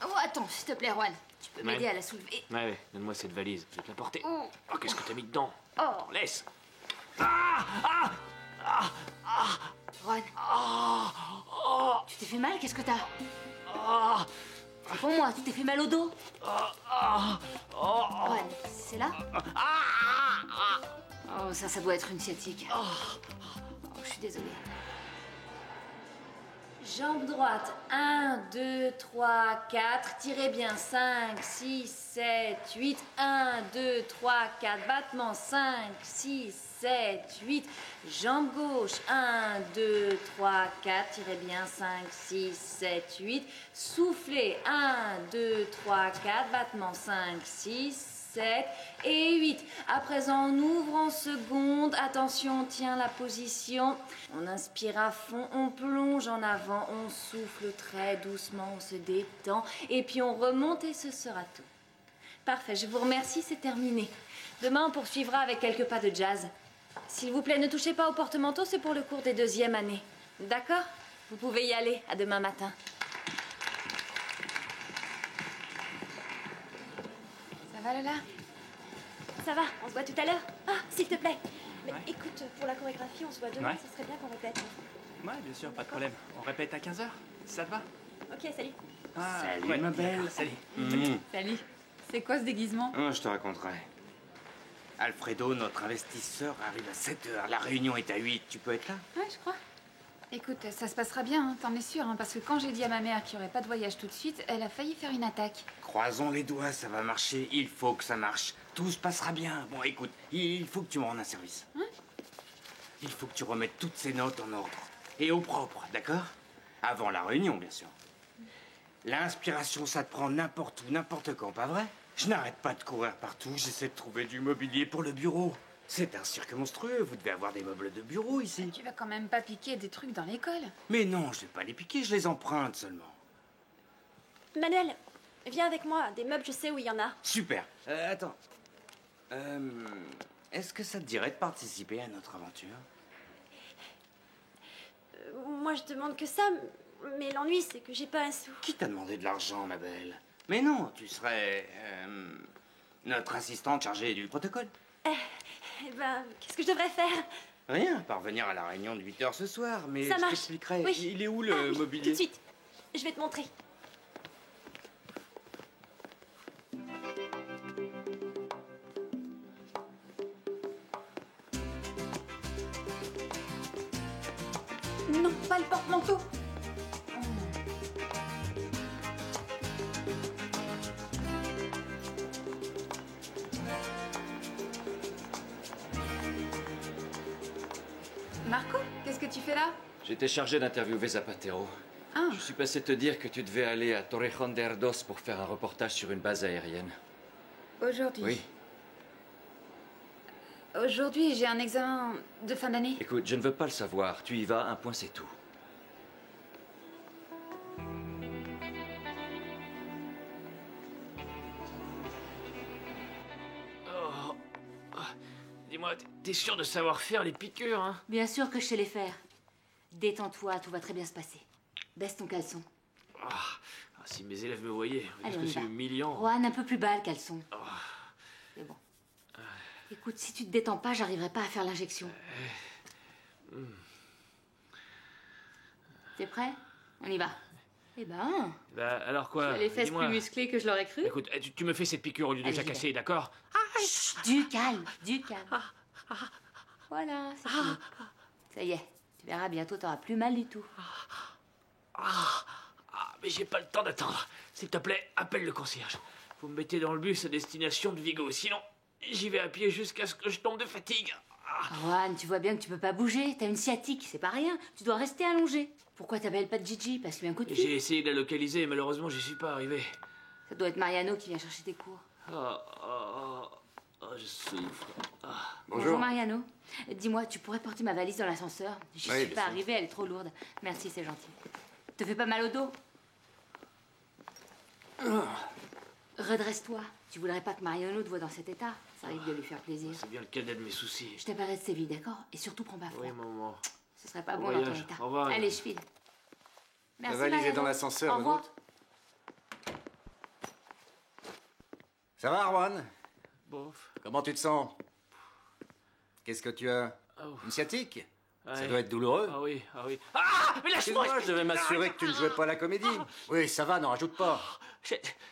B: Oh, attends, s'il te plaît, Juan. Tu peux m'aider à la soulever.
A: Ouais, donne-moi cette valise, je vais te la porter.
B: Oh,
A: Oh, qu'est-ce que t'as mis dedans?
B: oh.
A: Laisse.
B: Juan. Tu t'es fait mal? Qu'est-ce que t'as? Réponds-moi, tu t'es fait mal au dos? Juan, c'est là? Oh, ça doit être une sciatique. Oh, je suis désolée.
P: Jambe droite, 1, 2, 3, 4, tirez bien, 5, 6, 7, 8, 1, 2, 3, 4, battement, 5, 6, 7, 8, jambe gauche, 1, 2, 3, 4, tirez bien, 5, 6, 7, 8, soufflez, 1, 2, 3, 4, battement, 5, 6, 7 et 8. À présent, on ouvre en seconde. Attention, on tient la position. On inspire à fond, on plonge en avant, on souffle très doucement, on se détend. Et puis on remonte et ce sera tout. Parfait, je vous remercie, c'est terminé. Demain, on poursuivra avec quelques pas de jazz. S'il vous plaît, ne touchez pas au porte-manteau, c'est pour le cours des 2e années. D'accord? Vous pouvez y aller. À demain matin.
K: Ça va, Lola?
M: Ça va, on se voit tout à l'heure. Ah, s'il te plaît. Mais écoute, pour la chorégraphie, on se voit demain,
O: Ouais.
M: ça serait bien qu'on répète.
O: Ouais, bien sûr, pas de problème. On répète à 15h, ça te va?
M: Ok, salut.
O: Salut, ma belle. Salut.
K: Salut. C'est quoi ce déguisement?
L: Je te raconterai. Alfredo, notre investisseur, arrive à 7h. La réunion est à 8. Tu peux être là?
K: Ouais, je crois. Écoute, ça se passera bien, hein, t'en es sûr, hein, parce que quand j'ai dit à ma mère qu'il n'y aurait pas de voyage tout de suite, elle a failli faire une attaque.
L: Croisons les doigts, ça va marcher. Il faut que ça marche. Tout se passera bien. Bon, écoute, il faut que tu me rendes un service.
K: Hein?
L: Il faut que tu remettes toutes ces notes en ordre. Et au propre, d'accord? Avant la réunion, bien sûr. L'inspiration, ça te prend n'importe où, n'importe quand, pas vrai? Je n'arrête pas de courir partout, j'essaie de trouver du mobilier pour le bureau. C'est un cirque monstrueux, vous devez avoir des meubles de bureau ici.
K: Tu vas quand même pas piquer des trucs dans l'école.
L: Mais non, je vais pas les piquer, je les emprunte seulement.
M: Manuel, viens avec moi. Des meubles, je sais où il y en a.
L: Super. Attends. Est-ce que ça te dirait de participer à notre aventure?
M: Moi, je demande que ça, mais l'ennui, c'est que j'ai pas un sou.
L: Qui t'a demandé de l'argent, ma belle? Mais non, tu serais notre assistante chargée du protocole.
M: Eh ben, qu'est-ce que je devrais faire?
L: Rien, parvenir à la réunion de 8 h ce soir, mais
M: Ça
L: je
M: marche.
L: t'expliquerai.
M: Oui.
L: Il est où le
M: Ah oui,
L: mobilier?
M: Tout de suite. Je vais te montrer.
K: Non, pas le porte-manteau. Marco, qu'est-ce que tu fais là?
D: J'étais chargé d'interviewer Zapatero.
K: Ah.
D: Je suis passé te dire que tu devais aller à Torrejón de Ardoz pour faire un reportage sur une base aérienne.
K: Aujourd'hui.
D: Oui.
K: Aujourd'hui, j'ai un examen de fin d'année.
D: Écoute, je ne veux pas le savoir. Tu y vas, un point, c'est tout.
A: Oh. Dis-moi, t'es sûr de savoir faire les piqûres, hein?
B: Bien sûr que je sais les faire. Détends-toi, tout va très bien se passer. Baisse ton caleçon.
A: Si mes élèves me voyaient,
B: Allez,
A: est-ce
B: on
A: que
B: y
A: c'est
B: va.
A: humiliant?
B: Juan, un peu plus bas le caleçon. C'est bon. Écoute, si tu te détends pas, j'arriverai pas à faire l'injection. T'es prêt? On y va. Eh ben,
A: Bah, alors quoi?
B: tu as les fesses
A: Dis-moi.
B: plus musclées que je l'aurais cru.
A: Écoute, tu me fais cette piqûre au lieu de
B: Allez, j'y
A: jacasser,
B: vais.
A: d'accord?
B: Chut, du calme, du calme. Voilà, c'est fini. Ça y est, tu verras, bientôt t'auras plus mal du tout.
A: Mais j'ai pas le temps d'attendre. S'il te plaît, appelle le concierge. Vous me mettez dans le bus à destination de Vigo. Sinon, j'y vais à pied jusqu'à ce que je tombe de fatigue.
B: Juan, tu vois bien que tu peux pas bouger. T'as une sciatique, c'est pas rien. Tu dois rester allongé. Pourquoi t'appelles pas de Gigi? Passe-lui un coup de fil.
A: J'ai essayé de la localiser, et malheureusement, j'y suis pas arrivé.
B: Ça doit être Mariano qui vient chercher tes cours.
A: Je souffre.
B: Bonjour Mariano. Dis-moi, tu pourrais porter ma valise dans l'ascenseur? J'y
D: Oui,
B: suis
D: bien
B: pas
D: sûr.
B: arrivée, elle est trop lourde. Merci, c'est gentil. Te fais pas mal au dos? Redresse-toi. Tu voudrais pas que Mariano te voie dans cet état? Ça risque de lui faire plaisir.
A: C'est bien le cadet de mes soucis.
B: Je t'appellerai de Séville, d'accord? Et surtout, prends pas froid.
A: Oui, maman.
B: Ce serait pas
A: Bon
B: bon dans ton
A: voyage.
B: état.
A: Au revoir.
B: Allez, je file. Merci,
G: valise est
B: Mariano.
G: dans l'ascenseur,
B: Au revoir.
G: Ça va, Arwan?
A: Bof.
G: Comment tu te sens? Qu'est-ce que tu as? Une sciatique? Ça doit être douloureux.
A: Ah oui. Mais lâche-moi!
G: Excuse-moi, je devais m'assurer que tu ne jouais pas à la comédie. Oui, ça va, n'en rajoute pas.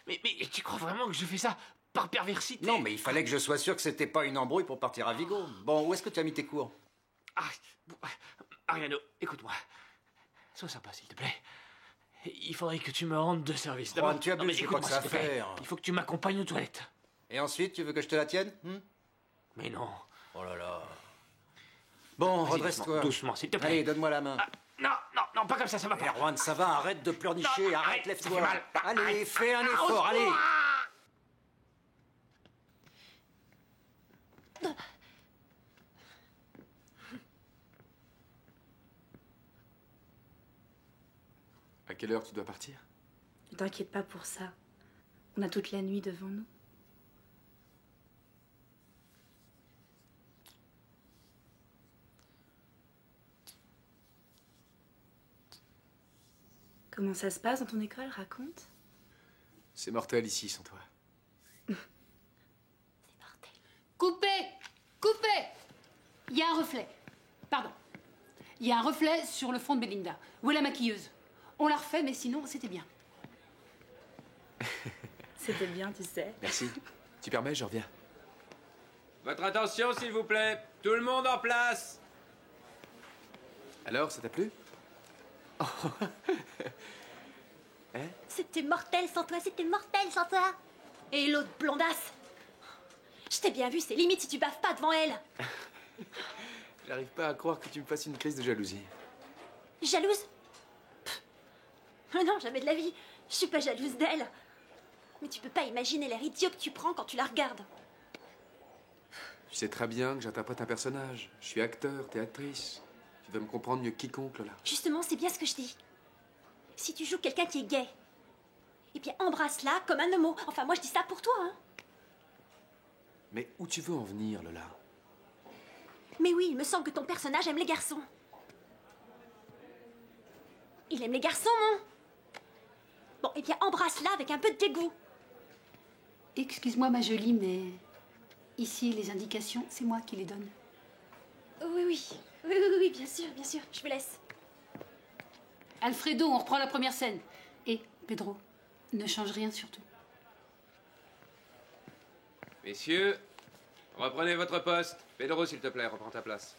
A: Mais tu crois vraiment que je fais ça par perversité?
G: Non, mais il fallait que je sois sûr que c'était pas une embrouille pour partir à Vigo. Bon, où est-ce que tu as mis tes cours?
A: Ariano, écoute-moi. Sois sympa, s'il te plaît. Il faudrait que tu me rendes de service.
G: Juan, tu abuses,
A: Non, mais
G: j'ai pas que
A: écoute-moi,
G: ça à
A: s'il te plaît.
G: faire.
A: Il faut que tu m'accompagnes aux toilettes.
G: Et ensuite, tu veux que je te la tienne?
A: Mais non.
G: Oh là là. Bon,
A: Vas-y,
G: redresse-toi.
A: doucement, s'il te plaît.
G: Allez, donne-moi la main.
A: Non, pas comme ça va pas.
G: Erwan, ça va, arrête de pleurnicher,
A: Non,
G: arrête,
A: ça fait
G: lève-toi.
A: mal.
G: Allez, fais un
A: Au
G: effort,
A: secours.
G: allez.
E: À quelle heure tu dois partir?
K: Ne t'inquiète pas pour ça. On a toute la nuit devant nous. Comment ça se passe dans ton école? Raconte.
E: C'est mortel ici sans toi.
Q: Coupez! Coupez! Il y a un reflet. Pardon. Il y a un reflet sur le front de Belinda. Où est la maquilleuse? On la refait, mais sinon, c'était bien.
K: C'était bien, tu sais.
E: Merci. Tu permets, je reviens.
D: Votre attention, s'il vous plaît. Tout le monde en place.
E: Alors, ça t'a plu?
M: C'était mortel sans toi, c'était mortel sans toi. Et l'autre blondasse. Je t'ai bien vu, c'est limite si tu baves pas devant elle.
E: J'arrive pas à croire que tu me fasses une crise de jalousie.
M: Jalouse? Pff. Non, jamais de la vie. Je suis pas jalouse d'elle. Mais tu peux pas imaginer l'air idiot que tu prends quand tu la regardes.
E: Tu sais très bien que j'interprète un personnage. Je suis acteur, t'es actrice. Tu vas me comprendre mieux que quiconque, Lola.
M: Justement, c'est bien ce que je dis. Si tu joues quelqu'un qui est gay, eh bien embrasse-la comme un homo. Enfin, moi je dis ça pour toi, hein.
E: Mais où tu veux en venir, Lola?
M: Mais oui, il me semble que ton personnage aime les garçons. Il aime les garçons, mon. Bon, eh bien embrasse-la avec un peu de dégoût.
Q: Excuse-moi, ma jolie, mais ici, les indications, c'est moi qui les donne.
M: Oui, oui. Oui, bien sûr, bien sûr. Je vous laisse.
Q: Alfredo, on reprend la première scène. Et Pedro, ne change rien surtout.
E: Messieurs, reprenez votre poste. Pedro, s'il te plaît, reprends ta place.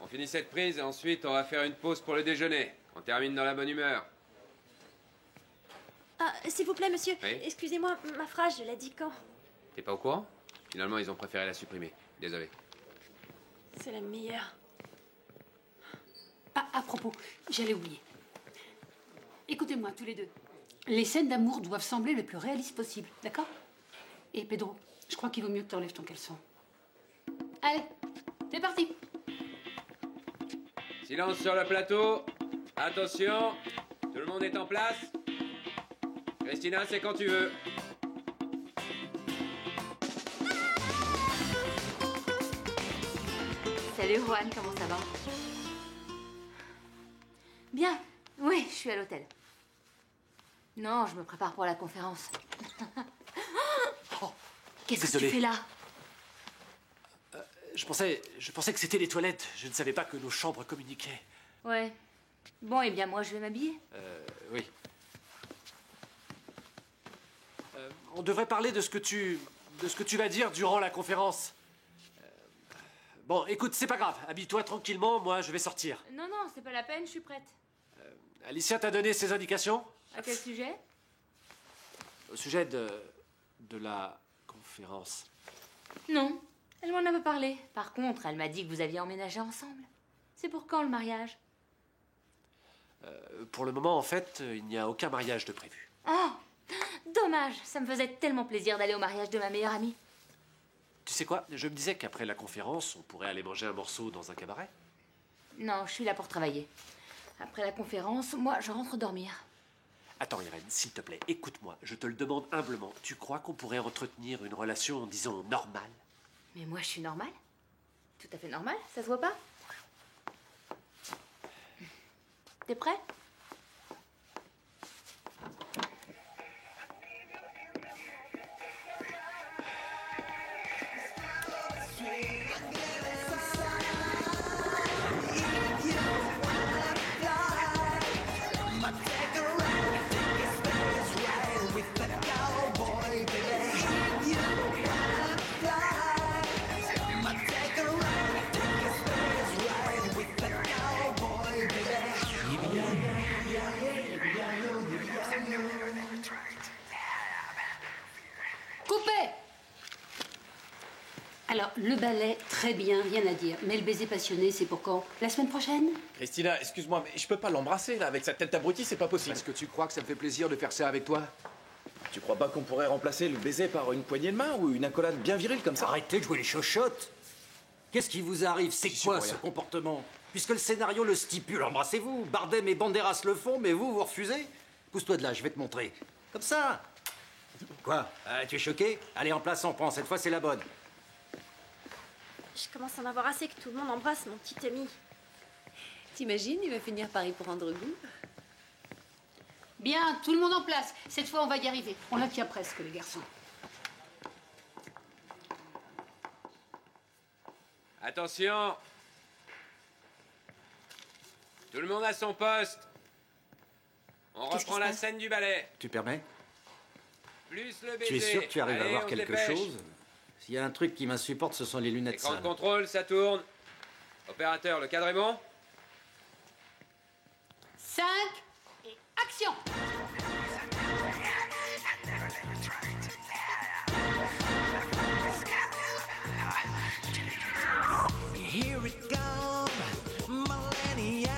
E: On finit cette prise et ensuite on va faire une pause pour le déjeuner. On termine dans la bonne humeur.
M: Ah, s'il vous plaît, monsieur.
E: Oui.
M: Excusez-moi, ma phrase, je l'ai dit quand?
E: T'es pas au courant? Finalement, ils ont préféré la supprimer. Désolé.
M: C'est la meilleure.
Q: Ah, à propos, j'allais oublier. Écoutez-moi, tous les deux. Les scènes d'amour doivent sembler le plus réalistes possible, d'accord? Et Pedro, je crois qu'il vaut mieux que t'enlèves ton caleçon. Allez, c'est parti.
E: Silence sur le plateau. Attention, tout le monde est en place. Christina, c'est quand tu veux.
B: Salut Juan, comment ça va? Bien, oui, je suis à l'hôtel. Non, je me prépare pour la conférence. Qu'est-ce que tu
O: Désolé.
B: fais là?
O: Je pensais que c'était les toilettes. Je ne savais pas que nos chambres communiquaient.
B: Ouais. Bon, eh bien moi je vais m'habiller.
O: Oui. On devrait parler de ce que tu vas dire durant la conférence. Bon, écoute, c'est pas grave. Habille-toi tranquillement, moi je vais sortir.
B: Non, non, c'est pas la peine, je suis prête.
O: Alicia t'a donné ses indications?
B: À quel sujet?
O: Au sujet de la conférence.
B: Non, elle m'en a pas parlé. Par contre, elle m'a dit que vous aviez emménagé ensemble. C'est pour quand le mariage?
O: Pour le moment, en fait, il n'y a aucun mariage de prévu.
B: Oh, dommage, ça me faisait tellement plaisir d'aller au mariage de ma meilleure amie.
O: Tu sais quoi? Je me disais qu'après la conférence, on pourrait aller manger un morceau dans un cabaret.
B: Non, je suis là pour travailler. Après la conférence, moi, je rentre dormir.
O: Attends, Irène, s'il te plaît, écoute-moi. Je te le demande humblement. Tu crois qu'on pourrait entretenir une relation, disons, normale?
B: Mais moi, je suis normale. Tout à fait normale, ça se voit pas? T'es prêt?
Q: Coupé! Alors, le ballet, très bien, rien à dire. Mais le baiser passionné, c'est pour quand? La semaine prochaine?
D: Christina, excuse-moi, mais je peux pas l'embrasser là, avec sa tête abrutie, c'est pas possible.
E: Est-ce que tu crois que ça me fait plaisir de faire ça avec toi?
D: Tu crois pas qu'on pourrait remplacer le baiser par une poignée de main ou une accolade bien virile comme ça?
G: Arrêtez de jouer les chochottes. Qu'est-ce qui vous arrive? C'est quoi ce comportement? Puisque le scénario le stipule, embrassez-vous. Bardem et Banderas le font, mais vous refusez? Pousse-toi de là, je vais te montrer. Comme ça. Quoi? Tu es choqué? Allez, en place, on prend. Cette fois, c'est la bonne.
M: Je commence à en avoir assez que tout le monde embrasse mon petit ami.
F: T'imagines, il va finir par y prendre goût.
Q: Bien, tout le monde en place. Cette fois, on va y arriver. On la tient presque, les garçons.
E: Attention. Tout le monde à son poste. On reprend la scène du ballet.
G: Tu permets?
E: Plus le baiser.
G: Tu es sûr que tu arrives à
E: Allez,
G: voir
E: on se
G: quelque
E: dépêche.
G: chose? S'il y a un truc qui m'insupporte, ce sont les lunettes
E: Écran de
G: sales.
E: contrôle, ça tourne. Opérateur, le cadre est bon?
Q: 5 et action.
J: Here it comes, millennia,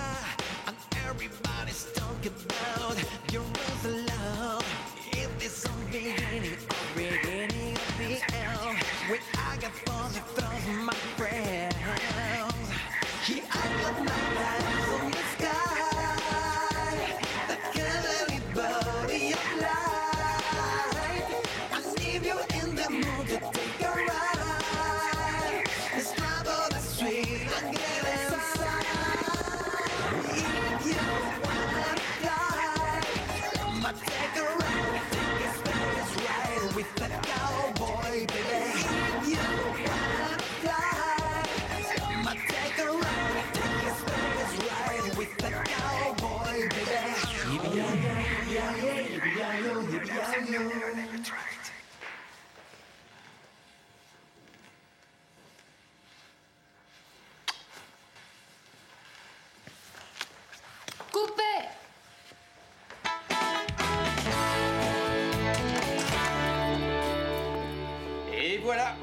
J: and everybody's talking about your rules of love. If there's some beginning of the end, when I got fun to throw my friends, here I got my eyes on the sky, the cuddly body of light. I leave you in the mood to take a ride. It's trouble that's sweet and get inside. If you wanna fly, I'ma take a ride, take a space ride with the cowboy, baby. If you wanna fly, I'ma take a ride, take a space ride with the cowboy, baby. Yippee-yi-yo, yippee-yi-yo, yippee-yi-yo.
Q: Coupé.
L: Et voilà.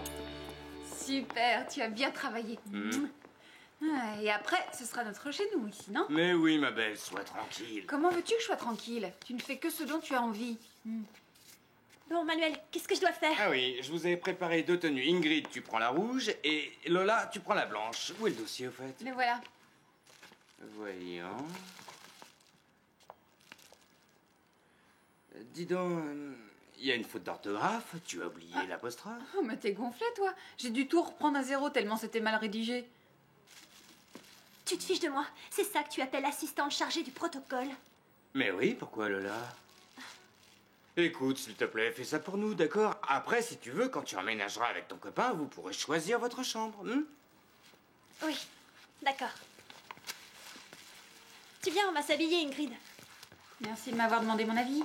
K: Super, tu as bien travaillé. Ah, et après, ce sera notre chez nous ici, non?
L: Mais oui, ma belle, sois tranquille.
K: Comment veux-tu que je sois tranquille? Tu ne fais que ce dont tu as envie.
M: Bon, Manuel, qu'est-ce que je dois faire?
L: Ah oui, je vous ai préparé 2 tenues. Ingrid, tu prends la rouge et Lola, tu prends la blanche. Où est le dossier, au fait?
K: Mais voilà.
L: Voyons. Dis donc, il y a une faute d'orthographe. Tu as oublié l'apostrophe.
K: Oh, mais t'es gonflé, toi. J'ai dû tout reprendre à zéro tellement c'était mal rédigé.
M: Tu te fiches de moi? C'est ça que tu appelles l'assistante chargée du protocole?
L: Mais oui, pourquoi Lola? Écoute, s'il te plaît, fais ça pour nous, d'accord? Après, si tu veux, quand tu emménageras avec ton copain, vous pourrez choisir votre chambre.
M: Oui, d'accord. Tu viens, on va s'habiller, Ingrid.
K: Merci de m'avoir demandé mon avis.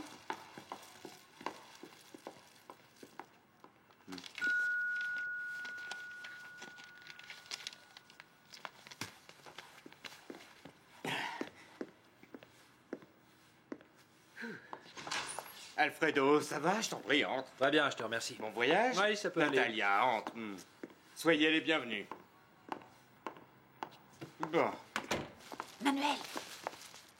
L: Alfredo, ça va? Je t'en prie, entre.
D: Très bien, je te remercie.
L: Bon voyage?
D: Oui, ça peut aller.
L: Natalia, entre. Soyez les bienvenus. Bon.
M: Manuel,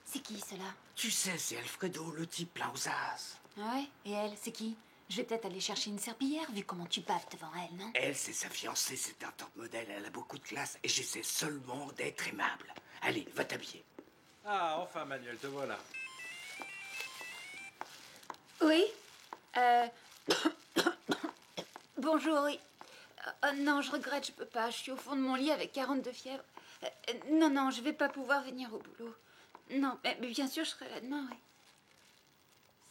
M: c'est qui, cela?
L: Tu sais, c'est Alfredo, le type là aux as.
B: Ah ouais? Et elle, c'est qui? Je vais peut-être aller chercher une serpillière, vu comment tu baves devant elle, non?
L: Elle, c'est sa fiancée, c'est un top modèle, elle a beaucoup de classe et j'essaie seulement d'être aimable. Allez, va t'habiller.
D: Ah, enfin, Manuel, te voilà.
K: Oui. Bonjour, oui. Non, je regrette, je peux pas. Je suis au fond de mon lit avec 42 fièvres. Non, je vais pas pouvoir venir au boulot. Non, mais bien sûr, je serai là demain, oui.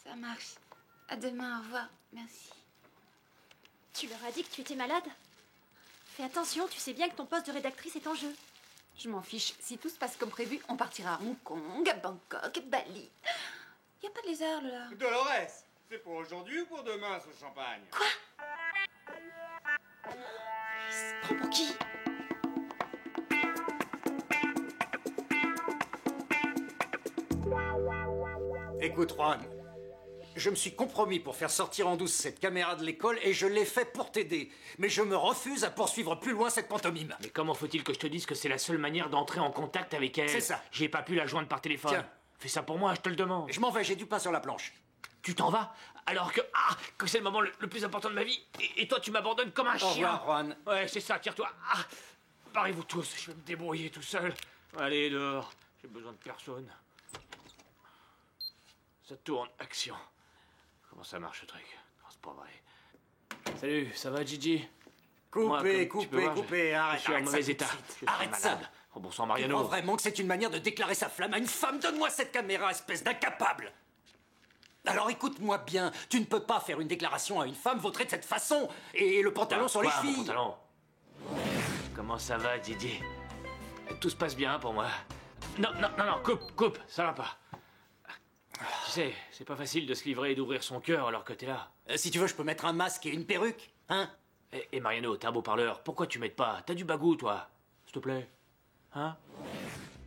K: Ça marche. À demain, au revoir. Merci.
M: Tu leur as dit que tu étais malade? Fais attention, tu sais bien que ton poste de rédactrice est en jeu.
K: Je m'en fiche. Si tout se passe comme prévu, on partira à Hong Kong, à Bangkok, à Bali. Y a pas de lézard, là.
L: Dolores, c'est pour aujourd'hui ou pour demain, ce champagne?
K: Quoi?
M: Il se prend pour qui?
G: Écoute, Juan, je me suis compromis pour faire sortir en douce cette caméra de l'école et je l'ai fait pour t'aider. Mais je me refuse à poursuivre plus loin cette pantomime.
A: Mais comment faut-il que je te dise que c'est la seule manière d'entrer en contact avec elle?
G: C'est ça.
A: J'ai pas pu la joindre par téléphone.
G: Tiens.
A: Fais ça pour moi, je te le demande.
G: Je m'en vais, j'ai du pain sur la planche.
A: Tu t'en vas? Alors que c'est le moment le plus important de ma vie. Et toi, tu m'abandonnes comme un
G: Au
A: chien.
G: revoir, Juan.
A: Ouais, c'est ça, tire-toi. Barrez-vous tous, je vais me débrouiller tout seul. Allez, dehors. J'ai besoin de personne. Ça tourne, action. Comment ça marche, ce truc? Non, c'est pas vrai. Salut, ça va, Gigi? Moi, comme tu peux voir,
G: arrête,
A: je suis en
G: arrête ça
A: mauvais
G: tout de
A: état.
G: suite.
A: Je suis
G: Arrête ça.
A: malade. Oh, bon sang,
G: Tu
A: Mariano.
G: crois vraiment que c'est une manière de déclarer sa flamme à une femme? Donne-moi cette caméra, espèce d'incapable! Alors écoute-moi bien, tu ne peux pas faire une déclaration à une femme vautrée de cette façon et le pantalon sur les
A: Quoi, mon
G: chevilles.
A: pantalon? Comment ça va, Didier? Tout se passe bien pour moi. Non, coupe, ça va pas. Tu sais, c'est pas facile de se livrer et d'ouvrir son cœur alors que t'es là.
G: Si tu veux, je peux mettre un masque et une perruque, hein?
A: Et Mariano, t'es un beau parleur, pourquoi tu m'aides pas? T'as du bagou, toi, s'il te plaît. Hein?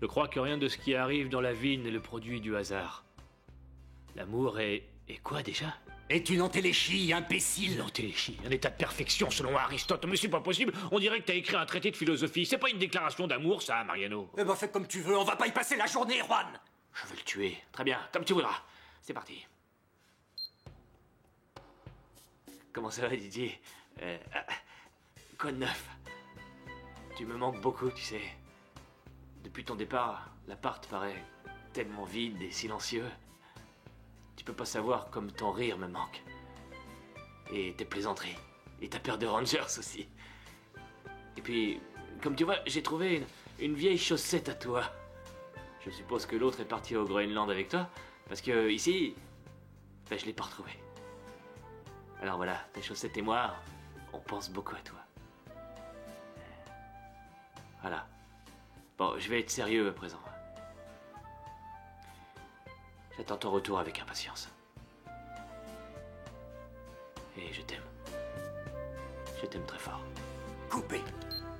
A: Je crois que rien de ce qui arrive dans la vie n'est le produit du hasard. L'amour est quoi déjà?
G: Est une entéléchie, imbécile.
A: Une entéléchie, un état de perfection selon Aristote. Mais c'est pas possible, on dirait que t'as écrit un traité de philosophie. C'est pas une déclaration d'amour, ça, Mariano.
G: Eh ben, fais comme tu veux, on va pas y passer la journée, Juan.
A: Je veux le tuer. Très bien, comme tu voudras. C'est parti. Comment ça va, Didier? Quoi de neuf? Tu me manques beaucoup, tu sais. Depuis ton départ, l'appart paraît tellement vide et silencieux. Tu peux pas savoir comme ton rire me manque. Et tes plaisanteries. Et ta paire de Rangers aussi. Et puis, comme tu vois, j'ai trouvé une vieille chaussette à toi. Je suppose que l'autre est parti au Groenland avec toi. Parce que ici, ben, je l'ai pas retrouvé. Alors voilà, tes chaussettes et moi, on pense beaucoup à toi. Voilà. Bon, je vais être sérieux à présent. J'attends ton retour avec impatience. Et je t'aime. Je t'aime très fort.
G: Coupé.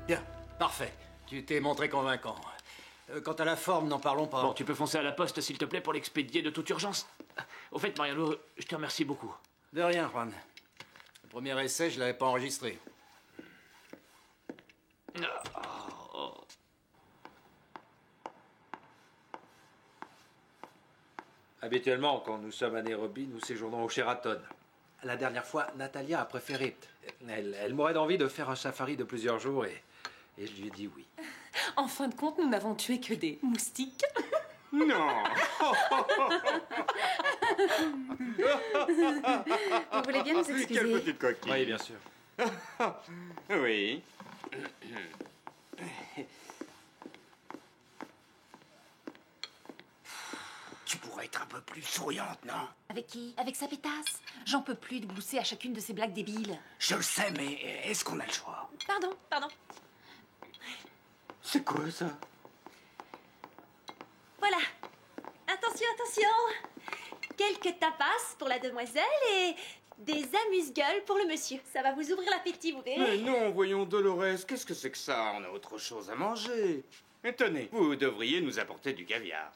G: Bien, parfait. Tu t'es montré convaincant. Quant à la forme, n'en parlons pas.
A: Bon, tu peux foncer à la poste, s'il te plaît, pour l'expédier de toute urgence. Au fait, Mariano, je te remercie beaucoup.
G: De rien, Juan. Le premier essai, je l'avais pas enregistré.
D: Habituellement, quand nous sommes à Nairobi, nous séjournons au Sheraton. La dernière fois, Natalia a préféré. Elle m'aurait envie de faire un safari de plusieurs jours et je lui ai dit oui.
F: En fin de compte, nous n'avons tué que des moustiques.
L: Non.
P: Vous voulez bien nous excuser?
L: Quelle petite coquille.
D: Oui, bien sûr.
L: Oui.
G: Tu pourrais être un peu plus souriante, non?
P: Avec qui? Avec sa pétasse? J'en peux plus de glousser à chacune de ces blagues débiles.
G: Je le sais, mais est-ce qu'on a le choix?
M: Pardon.
L: C'est quoi ça?
M: Voilà. Attention. Quelques tapas pour la demoiselle et des amuse-gueules pour le monsieur. Ça va vous ouvrir l'appétit, vous verrez.
L: Mais non, voyons, Dolores, qu'est-ce que c'est que ça? On a autre chose à manger. Mais tenez, vous devriez nous apporter du caviar.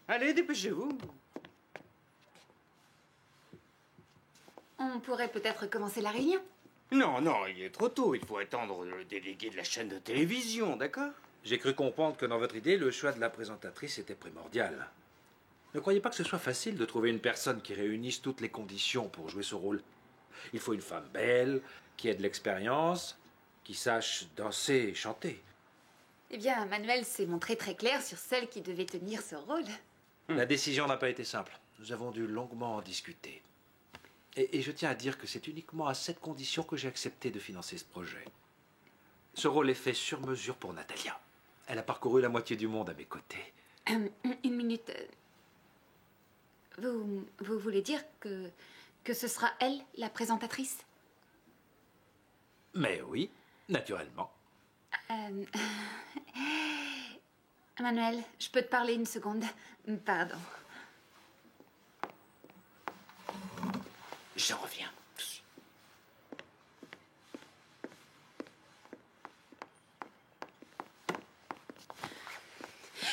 L: Allez, dépêchez-vous.
P: On pourrait peut-être commencer la réunion.
L: Non, il est trop tôt. Il faut attendre le délégué de la chaîne de télévision, d'accord?
D: J'ai cru comprendre que dans votre idée, le choix de la présentatrice était primordial. Ne croyez pas que ce soit facile de trouver une personne qui réunisse toutes les conditions pour jouer ce rôle. Il faut une femme belle, qui ait de l'expérience, qui sache danser et chanter.
P: Eh bien, Manuel s'est montré très clair sur celle qui devait tenir ce rôle.
D: La décision n'a pas été simple. Nous avons dû longuement en discuter. Et je tiens à dire que c'est uniquement à cette condition que j'ai accepté de financer ce projet. Ce rôle est fait sur mesure pour Natalia. Elle a parcouru la moitié du monde à mes côtés.
P: Une minute. Vous voulez dire que ce sera elle, la présentatrice?
D: Mais oui, naturellement.
P: Manuel, je peux te parler une seconde? Pardon.
G: Je reviens.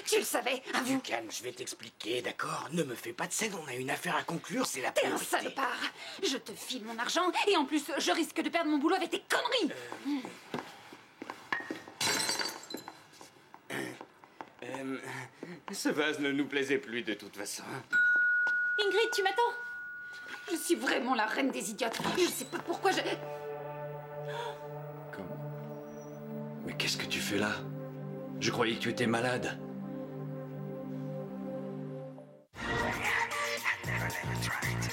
P: Tu le savais, à vous?
G: Du calme, je vais t'expliquer, d'accord? Ne me fais pas de scène, on a une affaire à conclure, c'est la
P: T'es un
G: priorité.
P: salopard. Je te file mon argent et en plus, je risque de perdre mon boulot avec tes conneries.
L: Ce vase ne nous plaisait plus de toute façon.
M: Ingrid, tu m'attends?
P: Je suis vraiment la reine des idiotes. Je sais pas pourquoi je...
D: Mais qu'est-ce que tu fais là? Je croyais que tu étais malade.
J: I never let it try to